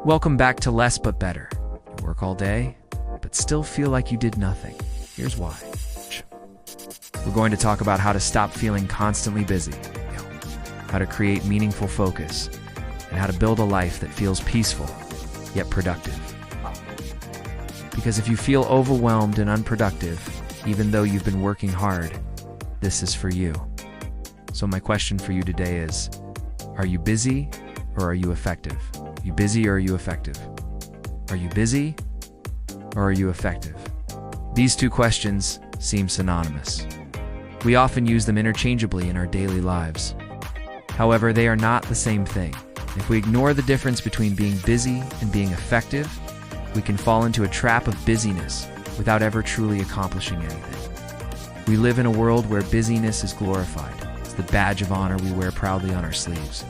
Welcome back to Less But Better. You work all day, but still feel like you did nothing. Here's why. We're going to talk about how to stop feeling constantly busy, how to create meaningful focus, and how to build a life that feels peaceful, yet productive. Because if you feel overwhelmed and unproductive, even though you've been working hard, this is for you. So my question for you today is, are you busy or are you effective? Are you busy or are you effective? Are you busy or are you effective? These two questions seem synonymous. We often use them interchangeably in our daily lives. However, they are not the same thing. If we ignore the difference between being busy and being effective, we can fall into a trap of busyness without ever truly accomplishing anything. We live in a world where busyness is glorified. It's the badge of honor we wear proudly on our sleeves.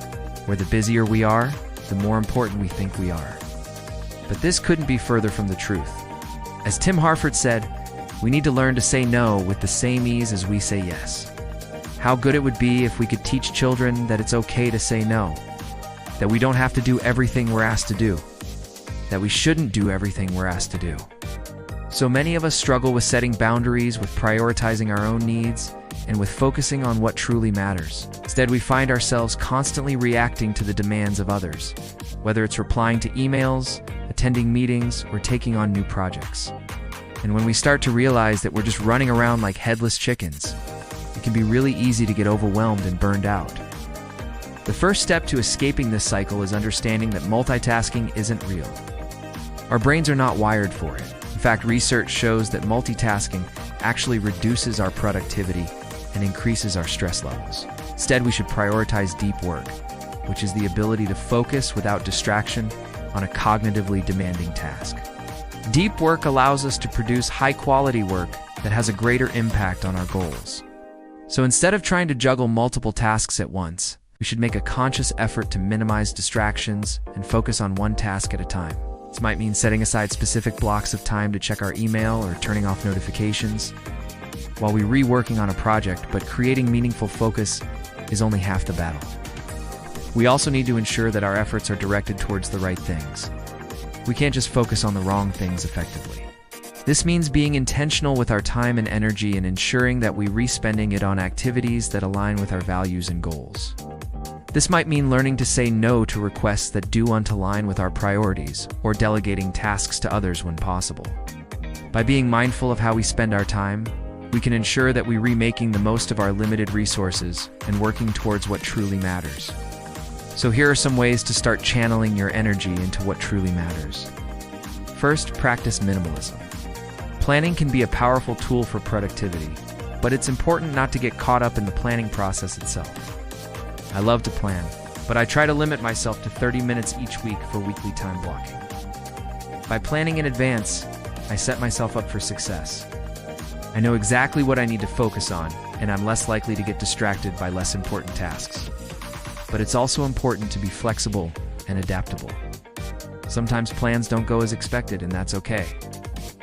Where the busier we are, the more important we think we are. But this couldn't be further from the truth. As Tim Harford said, we need to learn to say no with the same ease as we say yes. How good it would be if we could teach children that it's okay to say no, that we don't have to do everything we're asked to do, that we shouldn't do everything we're asked to do. So many of us struggle with setting boundaries, with prioritizing our own needs, and with focusing on what truly matters. Instead, we find ourselves constantly reacting to the demands of others, whether it's replying to emails, attending meetings, or taking on new projects. And when we start to realize that we're just running around like headless chickens, it can be really easy to get overwhelmed and burned out. The first step to escaping this cycle is understanding that multitasking isn't real. Our brains are not wired for it. In fact, research shows that multitasking actually reduces our productivity and increases our stress levels. Instead, we should prioritize deep work, which is the ability to focus without distraction on a cognitively demanding task. Deep work allows us to produce high-quality work that has a greater impact on our goals. So instead of trying to juggle multiple tasks at once, we should make a conscious effort to minimize distractions and focus on one task at a time. This might mean setting aside specific blocks of time to check our email or turning off notifications while we're reworking on a project, but creating meaningful focus is only half the battle. We also need to ensure that our efforts are directed towards the right things. We can't just focus on the wrong things effectively. This means being intentional with our time and energy and ensuring that we're spending it on activities that align with our values and goals. This might mean learning to say no to requests that don't align with our priorities, or delegating tasks to others when possible. By being mindful of how we spend our time, we can ensure that we're making the most of our limited resources and working towards what truly matters. So here are some ways to start channeling your energy into what truly matters. First, practice minimalism. Planning can be a powerful tool for productivity, but it's important not to get caught up in the planning process itself. I love to plan, but I try to limit myself to 30 minutes each week for weekly time blocking. By planning in advance, I set myself up for success. I know exactly what I need to focus on, and I'm less likely to get distracted by less important tasks. But it's also important to be flexible and adaptable. Sometimes plans don't go as expected, and that's okay.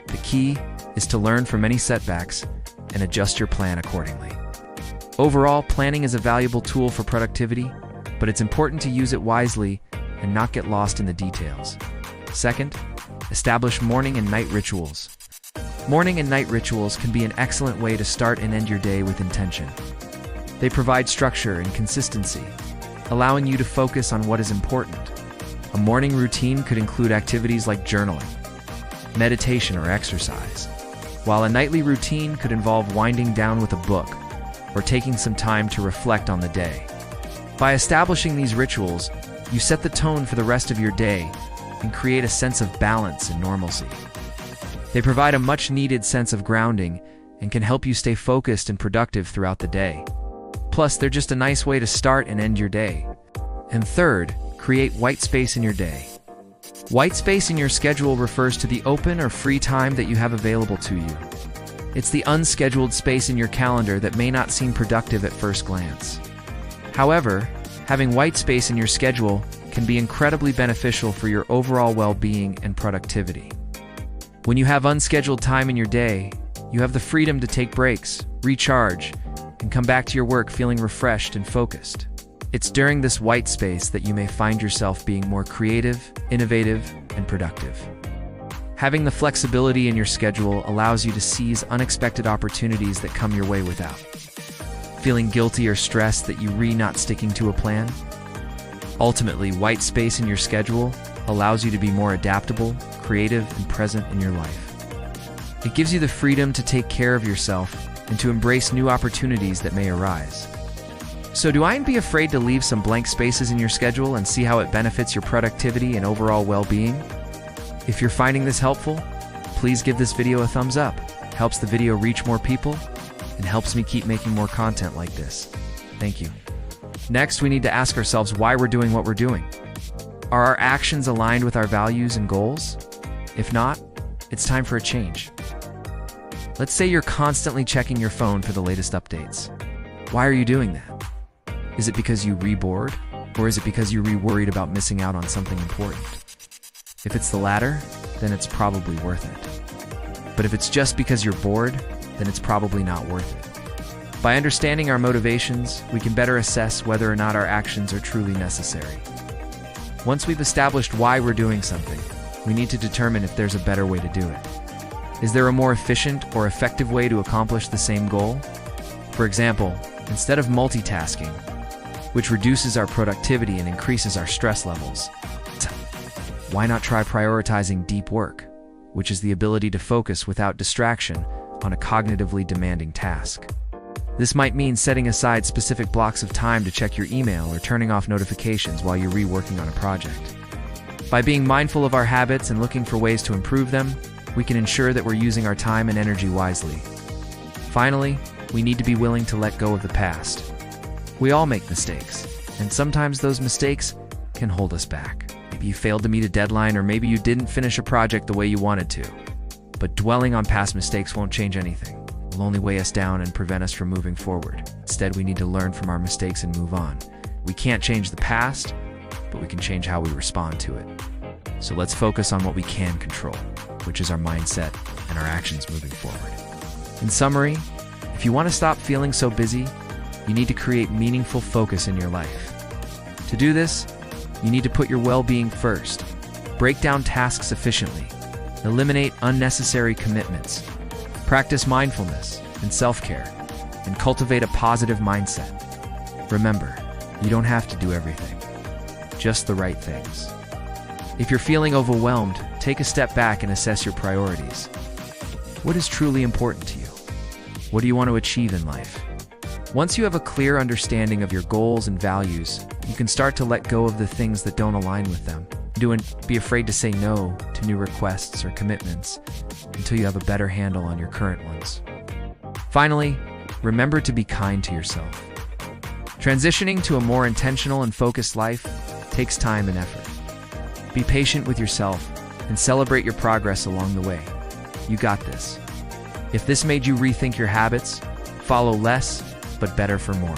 The key is to learn from any setbacks and adjust your plan accordingly. Overall, planning is a valuable tool for productivity, but it's important to use it wisely and not get lost in the details. Second, establish morning and night rituals. Morning and night rituals can be an excellent way to start and end your day with intention. They provide structure and consistency, allowing you to focus on what is important. A morning routine could include activities like journaling, meditation, or exercise, while a nightly routine could involve winding down with a book or taking some time to reflect on the day. By establishing these rituals, you set the tone for the rest of your day and create a sense of balance and normalcy. They provide a much-needed sense of grounding and can help you stay focused and productive throughout the day. Plus, they're just a nice way to start and end your day. And third, create white space in your day. White space in your schedule refers to the open or free time that you have available to you. It's the unscheduled space in your calendar that may not seem productive at first glance. However, having white space in your schedule can be incredibly beneficial for your overall well-being and productivity. When you have unscheduled time in your day, you have the freedom to take breaks, recharge, and come back to your work feeling refreshed and focused. It's during this white space that you may find yourself being more creative, innovative, and productive. Having the flexibility in your schedule allows you to seize unexpected opportunities that come your way without feeling guilty or stressed that you're not sticking to a plan. Ultimately, white space in your schedule allows you to be more adaptable, creative, and present in your life. It gives you the freedom to take care of yourself and to embrace new opportunities that may arise. So don't be afraid to leave some blank spaces in your schedule and see how it benefits your productivity and overall well-being. If you're finding this helpful, please give this video a thumbs up. It helps the video reach more people and helps me keep making more content like this. Thank you. Next, we need to ask ourselves why we're doing what we're doing. Are our actions aligned with our values and goals? If not, it's time for a change. Let's say you're constantly checking your phone for the latest updates. Why are you doing that? Is it because you're bored? Or is it because you're worried about missing out on something important? If it's the latter, then it's probably worth it. But if it's just because you're bored, then it's probably not worth it. By understanding our motivations, we can better assess whether or not our actions are truly necessary. Once we've established why we're doing something, we need to determine if there's a better way to do it. Is there a more efficient or effective way to accomplish the same goal? For example, instead of multitasking, which reduces our productivity and increases our stress levels, why not try prioritizing deep work, which is the ability to focus without distraction on a cognitively demanding task? This might mean setting aside specific blocks of time to check your email or turning off notifications while you're reworking on a project. By being mindful of our habits and looking for ways to improve them, we can ensure that we're using our time and energy wisely. Finally, we need to be willing to let go of the past. We all make mistakes, and sometimes those mistakes can hold us back. Maybe you failed to meet a deadline, or maybe you didn't finish a project the way you wanted to. But dwelling on past mistakes won't change anything. It will only weigh us down and prevent us from moving forward. Instead, we need to learn from our mistakes and move on. We can't change the past, but we can change how we respond to it. So let's focus on what we can control, which is our mindset and our actions moving forward. In summary, if you want to stop feeling so busy, you need to create meaningful focus in your life. To do this, you need to put your well-being first. Break down tasks efficiently. Eliminate unnecessary commitments. Practice mindfulness and self-care, and cultivate a positive mindset. Remember, you don't have to do everything, just the right things. If you're feeling overwhelmed, take a step back and assess your priorities. What is truly important to you? What do you want to achieve in life? Once you have a clear understanding of your goals and values, you can start to let go of the things that don't align with them. Don't be afraid to say no to new requests or commitments until you have a better handle on your current ones. Finally, remember to be kind to yourself. Transitioning to a more intentional and focused life takes time and effort. Be patient with yourself and celebrate your progress along the way. You got this. If this made you rethink your habits, follow less, but better for more.